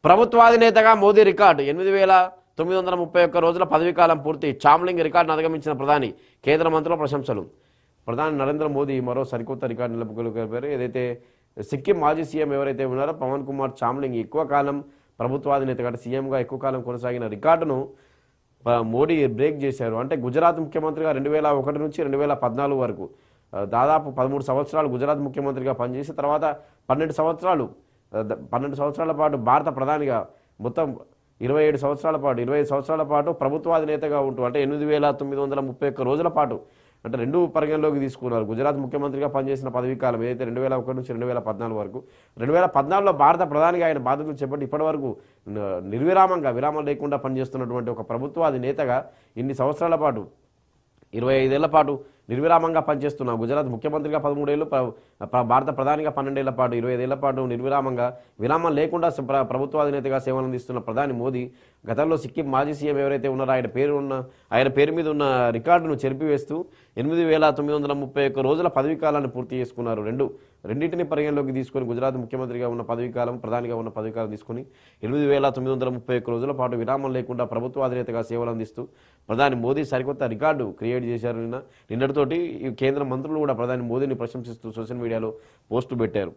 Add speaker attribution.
Speaker 1: ప్రభుత్వాధినేతగా Modi record 8,931 రోజుల పదవీకాలం పూర్తి. చామ్లింగ్ రికార్డును అధిగమించిన ప్రధాని, కేంద్ర మంత్రుల ప్రశంసలు. ప్రధాని నరేంద్ర మోదీ మరో సరికొత్త రికార్డు నిలుపుకోగలిగారు. ఏదైతే సిక్కిం మాజీ సీఎం ఎవరైతే ఉన్నారో పవన్ కుమార్ చామ్లింగ్ ఎక్కువ కాలం ప్రభుత్వాధినేతగా సీఎంగా ఎక్కువ కాలం కొనసాగిన రికార్డును మోడీ బ్రేక్ చేశారు. అంటే గుజరాత్ ముఖ్యమంత్రిగా 2001 నుంచి 2014 వరకు దాదాపు 13 సంవత్సరాలు గుజరాత్ ముఖ్యమంత్రిగా పనిచేసి తర్వాత 12 సంవత్సరాల పాటు భారత ప్రధానిగా మొత్తం 27 సంవత్సరాల పాటు 25 సంవత్సరాల పాటు ప్రభుత్వాధినేతగా ఉంటూ అంటే 8,931 రోజుల పాటు అంటే రెండు పరిగణలోకి తీసుకున్నారు. గుజరాత్ ముఖ్యమంత్రిగా పనిచేసిన పదవీ కాలం ఏదైతే 2001 నుంచి 2014 వరకు 2014లో భారత ప్రధానిగా ఆయన బాధ్యతలు చేపట్టి ఇప్పటి వరకు విరామం లేకుండా పనిచేస్తున్నటువంటి ఒక ప్రభుత్వాధినేతగా ఇన్ని సంవత్సరాల పాటు 25 ఏళ్ల పాటు నిర్విరామంగా పనిచేస్తున్న గుజరాత్ ముఖ్యమంత్రిగా 13 ఏళ్ళు, భారత ప్రధానిగా 12 ఏళ్ల పాటు 25 ఏళ్ల పాటు విరామం లేకుండా ప్రభుత్వాధినేతగా సేవలు అందిస్తున్న ప్రధాని మోదీ గతంలో సిక్కిం మాజీ సీఎం ఎవరైతే ఉన్నారో ఆయన పేరు మీద ఉన్న రికార్డును చెరిపివేస్తూ 8,931 రోజుల పదవీ కాలాన్ని పూర్తి చేసుకున్నారు. రెండింటిని పరిగణలోకి తీసుకొని గుజరాత్ ముఖ్యమంత్రిగా ఉన్న పదవీ కాలం, ప్రధానిగా ఉన్న పదవీ కాలం తీసుకొని 8,931 రోజుల పాటు విరామం లేకుండా ప్రభుత్వాధినేతగా సేవలు అందిస్తూ ప్రధాని మోదీ సరికొత్త రికార్డు క్రియేట్ చేశారు. నిన్నటితోటి ఈ కేంద్ర మంత్రులు కూడా ప్రధాని మోదీని ప్రశంసిస్తూ సోషల్ మీడియాలో పోస్టు పెట్టారు.